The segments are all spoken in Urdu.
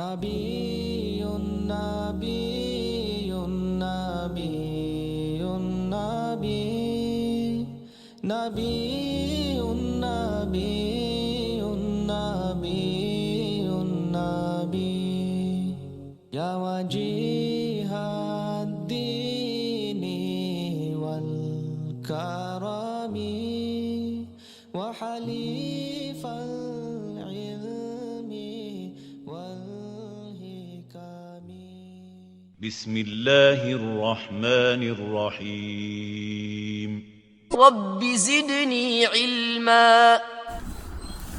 نبی نبی نبی نبی نبی نبی نبی نبی یا وجیہ الدین والکرم وحلیف العلم والحکم. بسم الله الرحمن الرحيم. رب زدني علما.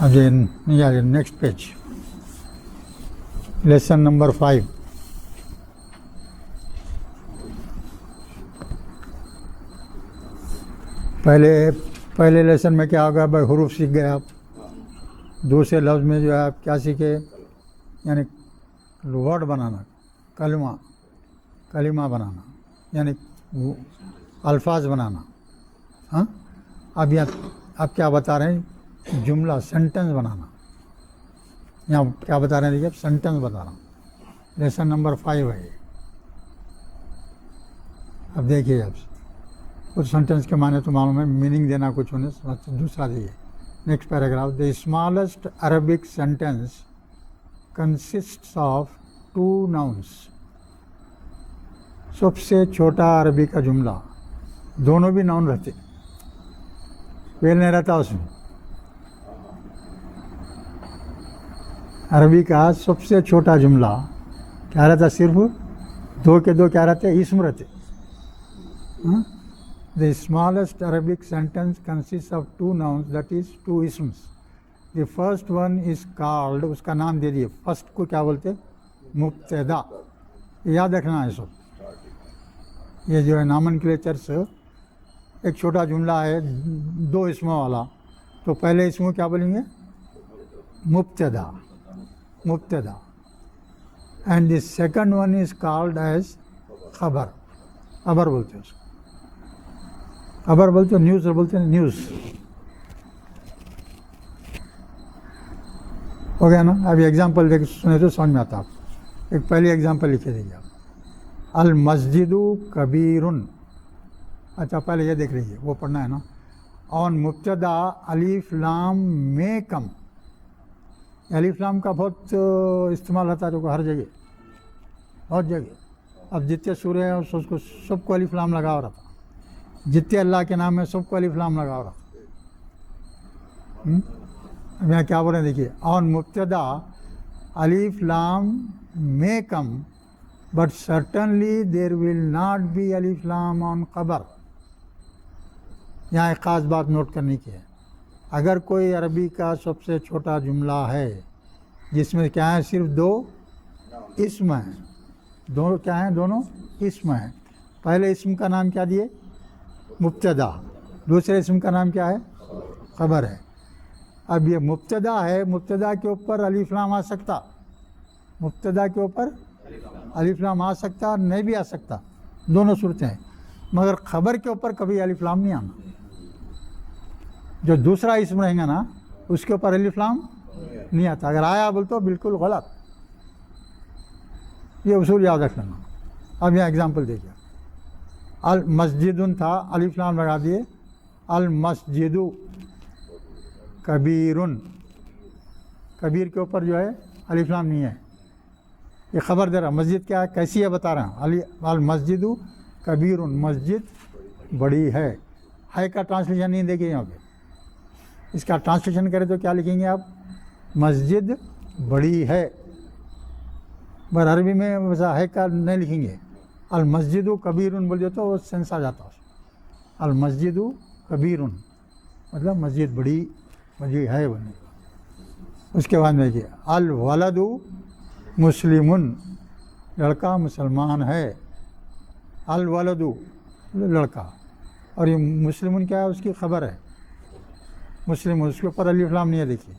Again, yeah, next page. Lesson number 5. پہلے لیسن میں کیا ہوگا بھائی، حروف سیکھ گئے آپ. دوسرے لفظ میں جو ہے آپ کیا سیکھے، یعنی ورڈ بنانا، کلمہ بنانا، یعنی الفاظ بنانا. ہاں، اب آپ کیا بتا رہے ہیں، جملہ سینٹنس بنانا. یہاں کیا بتا رہے ہیں، دیکھیے سینٹنس بتا رہا ہوں. لیسن نمبر 5 ہے. اب دیکھیے، اب کچھ سینٹنس کے معنی تو معلوم ہے، میننگ دینا کچھ انہیں. دوسرا دیکھیے next paragraph. The smallest Arabic sentence consists of 2 nouns. سب سے چھوٹا عربی کا جملہ، دونوں بھی ناؤن رہتے، فعل نہیں رہتا اس میں. عربی کا سب سے چھوٹا جملہ کیا رہتا، صرف 2 کے 2 کیا رہتے، اسم رہتے. The smallest Arabic sentence consists of 2 nouns, that is 2 isms. The first one is called, اس کا نام دے دیے. فرسٹ کو کیا بولتے، مبتدا. یاد رکھنا ہے سب. یہ جو ہے نامنکلیچرس، ایک چھوٹا جملہ ہے 2 اسموں والا، تو پہلے اسم کو کیا بولیں گے، مبتدا. And the second one is called as خبر. خبر بولتے ہیں اس کو، خبر بولتے ہیں، نیوز بولتے ہیں، نیوز. ہو گیا نا. ابھی ایگزامپل دیکھ سنے تو سمجھ میں آتا. آپ ایک پہلی ایگزامپل لکھے دیجیے آپ. المسجد کبیرن. اچھا پہلے یہ دیکھ لیجیے، وہ پڑھنا ہے نا. آن مبتدا الف لام میں کم. الف لام کا بہت استعمال ہوتا ہے تو ہر جگہ، بہت جگہ. اب جتنے سورے ہیں اس کو سب کو الف لام لگا ہو رہا تھا، جتنے اللہ کے نام ہے سب کو الف لام لگا ہو رہا تھا. اب یہاں کیا بولیں دیکھیے. آن مبتدا الف لام میں کم but certainly there will not be الف لام آن خبر. یہاں ایک خاص بات نوٹ کرنے کی ہے. اگر کوئی عربی کا سب سے چھوٹا جملہ ہے جس میں کیا ہے، صرف 2 اسم ہیں، دونوں کیا ہیں، دونوں اسم ہیں. پہلے اسم کا نام کیا دیے، مبتدا. دوسرے اسم کا نام کیا ہے، خبر ہے. اب یہ مبتدا ہے، مبتدا کے اوپر الف لام آ سکتا، مبتدا کے اوپر الف لام آ سکتا، نہیں بھی آ سکتا، دونوں صورتیں ہیں. مگر خبر کے اوپر کبھی الف لام نہیں آنا. جو دوسرا اسم رہیں گا نا اس کے اوپر الف لام نہیں آتا. اگر آیا بول تو بالکل غلط. یہ اصول یاد رکھ لینا. اب یہاں ایگزامپل دیکھیے. المسجد تھا، الف لام لگا دیے. المسجد کبیرن. کبیر کے اوپر جو ہے الف لام نہیں ہے. یہ خبر دے رہا. مسجد کیا ہے، کیسی ہے بتا رہا ہوں. المسجد کبیرن، مسجد بڑی ہے. ہے کا ٹرانسلیشن نہیں دیکھیے یہاں پہ. اس کا ٹرانسلیشن کرے تو کیا لکھیں گے آپ، مسجد بڑی ہے. مگر عربی میں ویسا ہے کا نہیں لکھیں گے. المسجد کبیرن بول دیتے تو وہ سینس آ جاتا. المسجد کبیرن مطلب مسجد بڑی ہے بنے. اس کے بعد میں دیکھیے. الولد مسلمن، لڑکا مسلمان ہے. الولد لڑکا، اور یہ مسلمن کیا ہے، اس کی خبر ہے. مسلم، اس کے اوپر الف لام نہیں ہے. دیکھیے.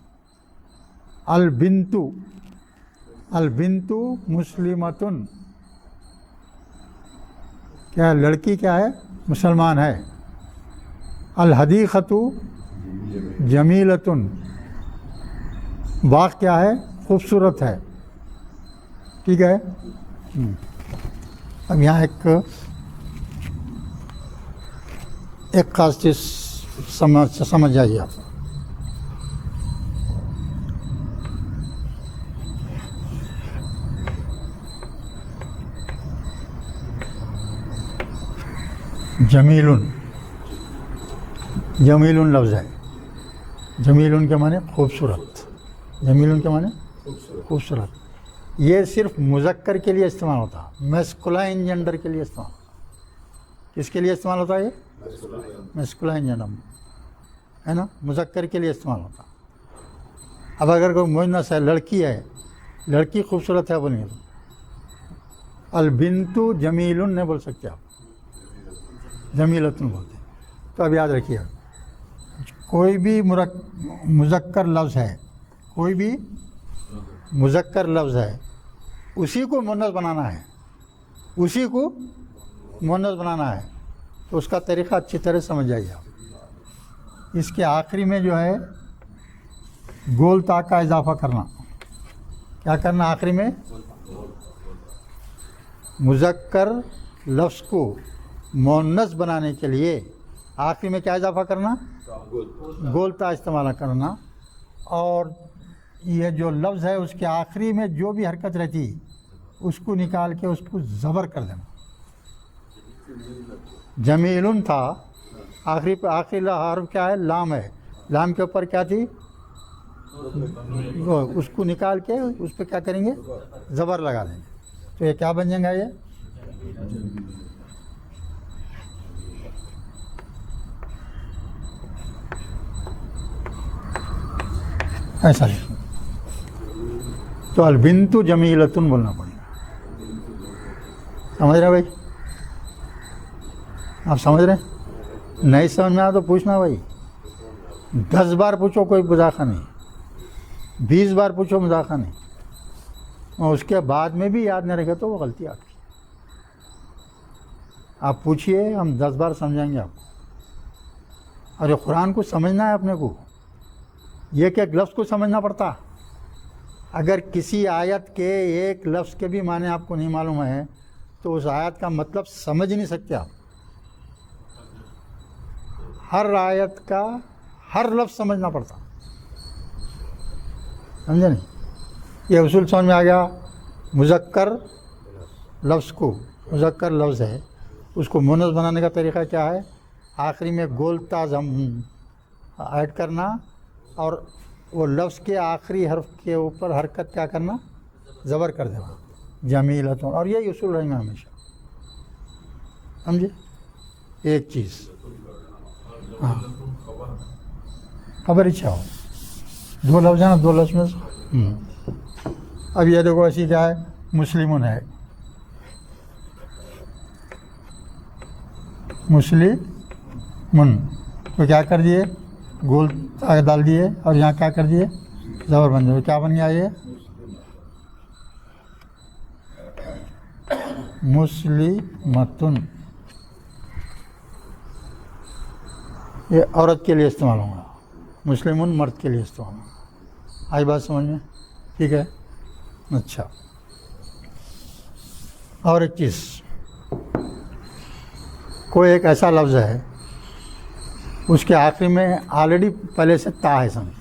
البنت مسلمتن، کیا ہے، لڑکی کیا ہے، مسلمان ہے. الحدیقۃ جمیلتن، باغ کیا ہے، خوبصورت ہے. ٹھیک ہے. اب یہاں ایک خاص چیز سمجھ جائیے آپ. جمیل لفظ ہے. جمیل کے معنی خوبصورت. جمیل کے معنی خوبصورت. یہ صرف مذکر کے لیے استعمال ہوتا ہے، میسکولائن جینڈر کے لیے استعمال ہوتا ہے. کس کے لیے استعمال ہوتا ہے یہ؟ میسکولائن جینڈر ہے نا، مذکر کے لیے استعمال ہوتا ہے. اب اگر کوئی مؤنث ہے، لڑکی ہے، لڑکی خوبصورت ہے بولیں گے تو البنت جمیل نہیں بول سکتے آپ، جمیلتن بولتے. تو اب یاد رکھیے، کوئی بھی مذکر لفظ ہے، کوئی بھی مذکر لفظ ہے، اسی کو مؤنث بنانا ہے، اسی کو مؤنث بنانا ہے. تو اس کا طریقہ اچھی طرح سمجھ جائیے آپ. اس کے آخری میں جو ہے گول تا کا اضافہ کرنا. کیا کرنا آخری میں؟ مذکر لفظ کو مؤنث بنانے کے لیے آخری میں کیا اضافہ کرنا؟ گول تا استعمال کرنا. اور یہ جو لفظ ہے اس کے آخری میں جو بھی حرکت رہتی اس کو نکال کے اس کو زبر کر دینا. جمیل تھا، آخری حرف کیا ہے؟ لام ہے. لام کے اوپر کیا تھی؟ اس کو نکال کے اس پہ کیا کریں گے؟ زبر لگا دیں گے. تو یہ کیا بن جائے گا؟ یہ ایسا لکھیں. تو البنت جمیلتن بولنا پڑے گا. سمجھ رہے بھائی؟ آپ سمجھ رہے ہیں؟ نہیں سمجھ میں آ تو پوچھنا بھائی. 10 بار پوچھو کوئی مذاکرہ نہیں، 20 بار پوچھو مذاکرہ نہیں، اور اس کے بعد میں بھی یاد نہیں رکھے تو وہ غلطی آپ کی. آپ پوچھئے، ہم 10 بار سمجھائیں گے آپ کو. اور یہ قرآن کو سمجھنا ہے اپنے کو، یہ کہ ایک لفظ کو سمجھنا پڑتا. اگر کسی آیت کے ایک لفظ کے بھی معنی آپ کو نہیں معلوم ہے تو اس آیت کا مطلب سمجھ نہیں سکتے آپ. ہر آیت کا ہر لفظ سمجھنا پڑتا. سمجھے نہیں؟ یہ اصول سمجھ میں آ گیا. مذکر لفظ کو، مذکر لفظ ہے، اس کو مؤنث بنانے کا طریقہ کیا ہے؟ آخری میں گول تا ایڈ کرنا اور وہ لفظ کے آخری حرف کے اوپر حرکت کیا کرنا؟ زبر کر دینا. جمیلتن. اور یہی اصول رہیں گا ہمیشہ. سمجھے؟ ایک چیز ہاں خبر اچھا ہو. 2 لفظ ہیں نا، 2 لفظ میں اب یہ دیکھو ایسی کیا ہے؟ مسلمون ہے. مسلمون تو کیا کر دیے؟ گول ڈال دیے اور یہاں کیا کر دیے؟ زبر بن جائے. کیا بن گیا یہ؟ مسلمتن. یہ عورت کے لیے استعمال ہوگا، مسلمون مرد کے لیے استعمال ہوگا. آئی بات سمجھ میں؟ ٹھیک ہے. اچھا، اور ایک چیز، کوئی ایک ایسا لفظ ہے اس کے آخری میں آلریڈی پہلے سے تا ہے. سمجھ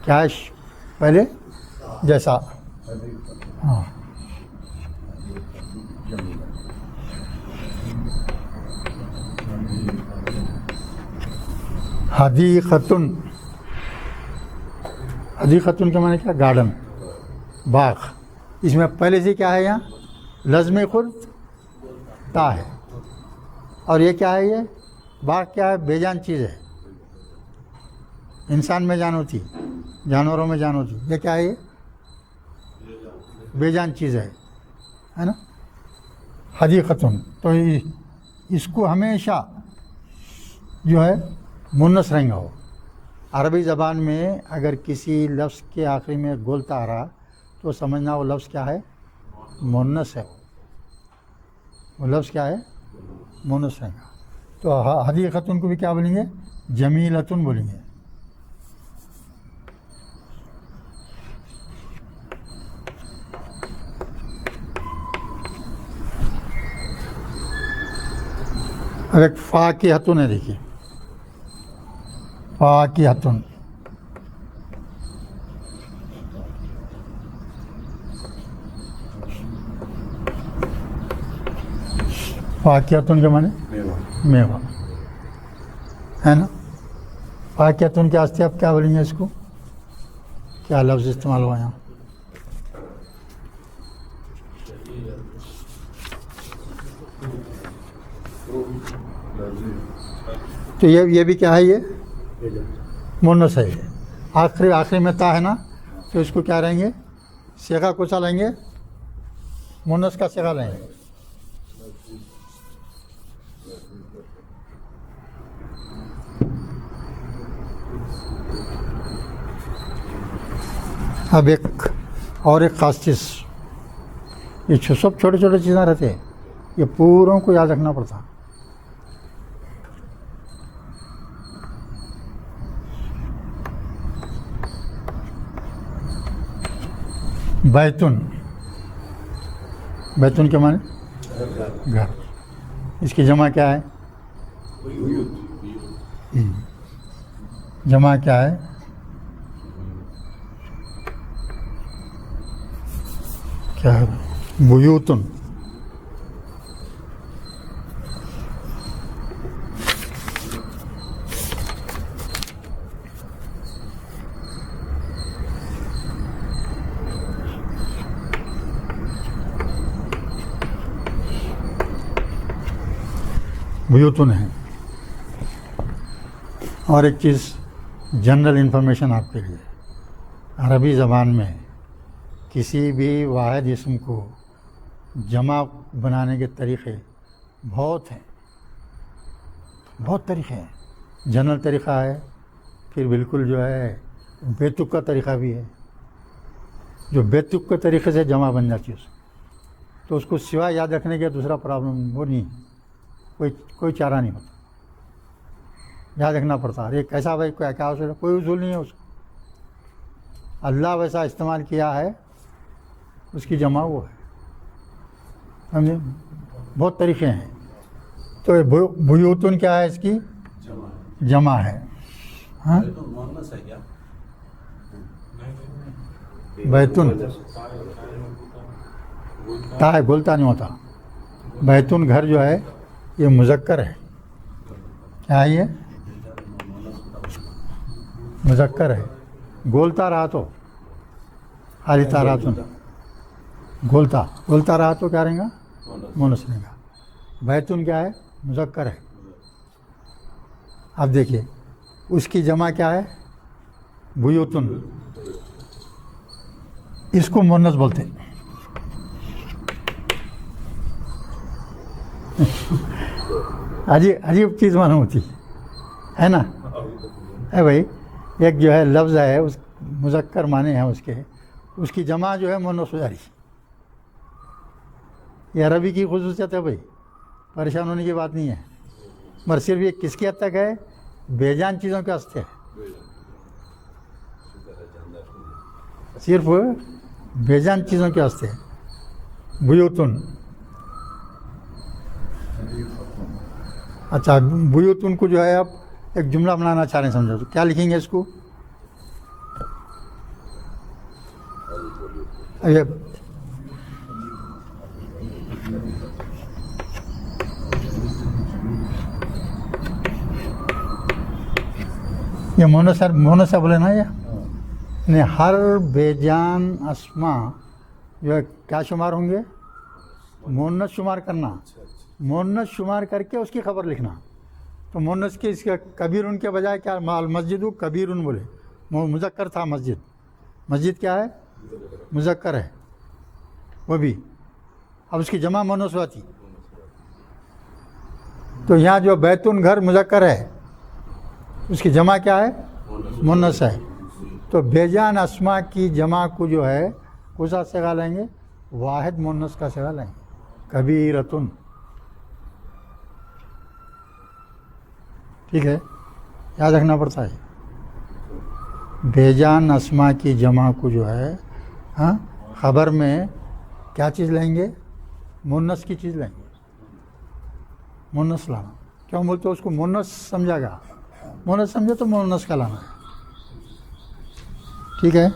کیا ہے؟ پہلے جیسا ہاں حدیقتن. حدیقتن کے معنی کیا؟ گارڈن، باغ. اس میں پہلے سے کیا ہے؟ یہاں لازم خود تا ہے. اور یہ کیا ہے؟ یہ باغ کیا ہے؟ بے جان چیز ہے. انسان میں جان ہوتی، جانوروں میں جان ہوتی. یہ کیا ہے؟ یہ بے جان چیز ہے نا. حدیقتن. تو اس کو ہمیشہ جو ہے مؤنث رہیں گا. وہ عربی زبان میں اگر کسی لفظ کے آخری میں گولتا آ رہا تو سمجھنا وہ لفظ کیا ہے؟ مؤنث ہے. وہ لفظ کیا ہے؟ مؤنث رہیں گا. تو حدیقتن کو بھی کیا بولیں گے؟ جمیلتن بولیں گے. اب ایک فاکہۃن ہے، دیکھیے فاکہۃن، فاکہۃن کے معنی میوہ ہے نا. فاکہۃن کے واسطے آپ کیا بولیں گے اس کو؟ کیا لفظ استعمال ہوا یہاں؟ تو یہ بھی کیا ہے؟ یہ مونس ہے. یہ آخری میں تا ہے نا، تو اس کو کیا رہیں گے؟ صیغہ کو سا لیں گے، مونس کا صیغہ لیں گے. اب ایک خاص چیز، یہ سب چھوٹے چھوٹے چیزیں رہتے ہیں، یہ پوروں کو یاد رکھنا پڑتا. بیتن، بیتن کے معنی گھر. اس کی جمع کیا ہے؟ جمع کیا ہے؟ کیا ہے؟ بیوتن. بیوتن ہے. اور ایک چیز جنرل انفارمیشن آپ کے لیے، عربی زبان میں کسی بھی واحد اسم کو جمع بنانے کے طریقے بہت ہیں، بہت طریقے ہیں. جنرل طریقہ ہے، پھر بالکل جو ہے بے تک کا طریقہ بھی ہے. جو بے تک کے طریقے سے جمع بن جاتی ہے تو اس کو سوائے یاد رکھنے کے دوسرا پرابلم وہ نہیں، کوئی چارہ نہیں ہوتا، یاد رکھنا پڑتا. ارے کیسا بھائی کیا ہو سکتا؟ کوئی اصول نہیں ہے اس کو. اللہ ویسا استعمال کیا ہے، اس کی جمع وہ ہے. سمجھے؟ بہت طریقے ہیں. تو بیوتن کیا ہے؟ اس کی جمع ہے. ہاں بیتن تا ہے، بولتا نہیں ہوتا. بیتن گھر جو ہے یہ مذکر ہے. کیا ہے؟ یہ مذکر ہے. گولتا رہا تو خالی رہا تو گولتا رہا تو کیا رہے گا؟ مونس رہے گا. بیتن کیا ہے؟ مذکر ہے. اب دیکھیے اس کی جمع کیا ہے؟ بیوتن. اس کو مونس بولتے ہیں. عجیب چیز معلوم ہوتی ہے نا. ہے بھائی، ایک جو ہے لفظ ہے، اس مذکر معنی ہیں اس کی جمع جو ہے مونس ہو جا رہی. یہ عربی کی خصوصیت ہے بھائی، پریشان ہونے کی بات نہیں ہے. مگر صرف یہ کس کی حد تک ہے؟ بے جان چیزوں کے واسطے ہے. صرف بے جان چیزوں کے واسطے ہے. بیوتن. اچھا، بیوتن کو جو ہے آپ ایک جملہ بنانا چاہ رہے ہیں، سمجھو تو کیا لکھیں گے اس کو؟ یہ مونس بولے نا. یہ ہر بے جان اسما جو ہے کیا شمار ہوں گے؟ مونس شمار کرنا. مونس شمار کر کے اس کی خبر لکھنا. تو مونس کے اس کا کبیر ان کے بجائے کیا؟ مسجد کبیر ان بولے. مذکر تھا مسجد. مسجد کیا ہے؟ مذکر ہے وہ بھی. اب اس کی جمع مونس ہوا تھی. تو یہاں جو بیتن گھر مذکر ہے، اس کی جمع کیا ہے؟ مونس ہے. تو بے جان اسما کی جمع کو جو ہے کسا صیغہ لیں گے؟ واحد مونس کا صیغہ لیں گے، کبیرتن. ٹھیک ہے، یاد رکھنا پڑتا ہے. بے جان اسما کی جمع کو جو ہے ہاں خبر میں کیا چیز لیں گے؟ مونس کی چیز لیں گے. مونس لانا. کیوں بولتے اس کو مونس سمجھا گا, مونس سمجھے تو مونس کا لانا ہے. ٹھیک ہے,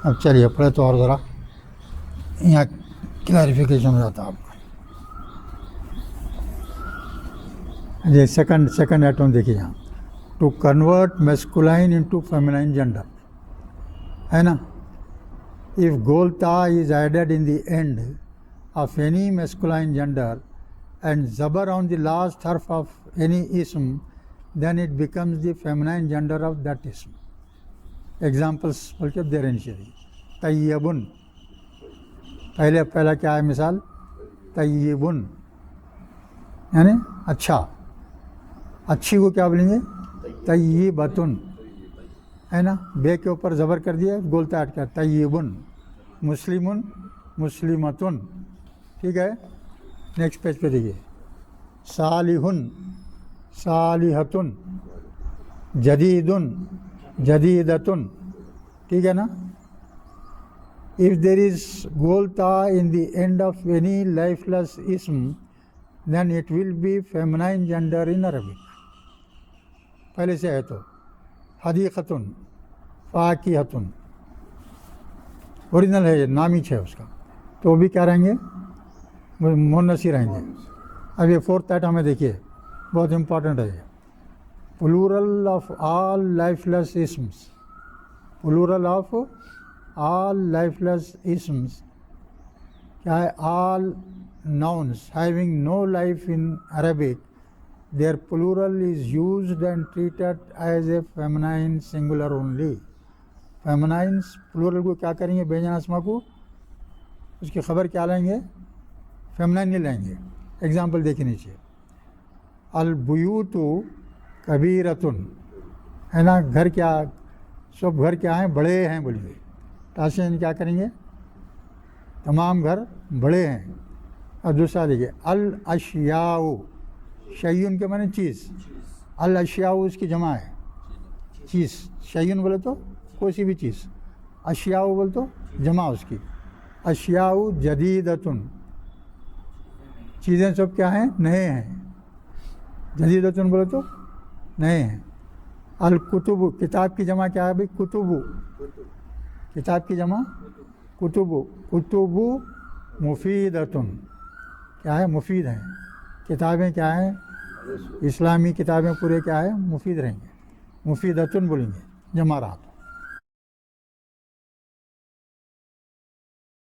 اب چلیے پڑھے تو اور ذرا یہاں کلیریفیکیشن ہو جاتا ہے آپ کو. یہ سیکنڈ ایٹم دیکھیے یہاں, ٹو کنورٹ میسکولائن انٹو فیمینائن جینڈر ہے نا. If golta is added in the end of any masculine gender and zabar on the last harf of any ism, then it becomes the feminine gender of that ism. Examples بول کے دے رہے ہیں. طیبن, پہلا کیا ہے مثال, طیبن یعنی اچھا, اچھی کو کیا بولیں گے, طیبتن ہے نا. بے کے اوپر زبر کر دیا, گولتا ہٹ کر طیبن. مسلمن, مسلمتن. ٹھیک ہے, نیکسٹ پیج پہ دیکھیے. صالحن, صالحتن. جدیدن, جدیدتن. ٹھیک ہے نا. If there is golta in the end of any lifeless ism, then it will be feminine gender in Arabic. پہلے سے ہے تو حدیقتن, فاکہتن, اوریجنل ہے, یہ نامی ہے اس کا, تو وہ بھی کیا رہیں گے, مونس ہی رہیں گے. اب یہ فورتھ ایٹم میں دیکھیے, بہت امپورٹنٹ ہے یہ. Plural of all lifeless اسمس, plural of all lifeless اسمس کیا ہے, all nouns having no life in Arabic, their plural is used and treated as a feminine singular only. feminine plural کو کیا کریں گے, بے جان اسما کو اس کی خبر کیا لیں گے, feminine نہیں لیں گے. ایگزامپل دیکھیں نیچے, البیوت کبیرتن ہے نا. گھر کیا, سب گھر کیا ہیں, بڑے ہیں بولیے. تاسین کیا کریں گے, تمام گھر بڑے ہیں. اور دوسرا دیکھیے, الاشیاء, شیون کے معنی چیز, الاشیاء اس کی جمع ہے چیز. شیون بولے تو کوئی سی بھی چیز, اشیاء بولے تو جمع اس کی. اشیاء جدیدتن, چیزیں سب کیا ہیں, نئے ہیں. جدیدتن بولے تو نئے ہیں. الکتب, کتاب کی جمع کیا ہے بھائی, کتب. کتاب کی جمع کتب. کتب مفیدتن, کیا ہے, مفید ہیں. کتابیں کیا ہیں, اسلامی کتابیں پورے کیا ہے, مفید رہیں گے. مفیدتن بولیں گے, جمع رات.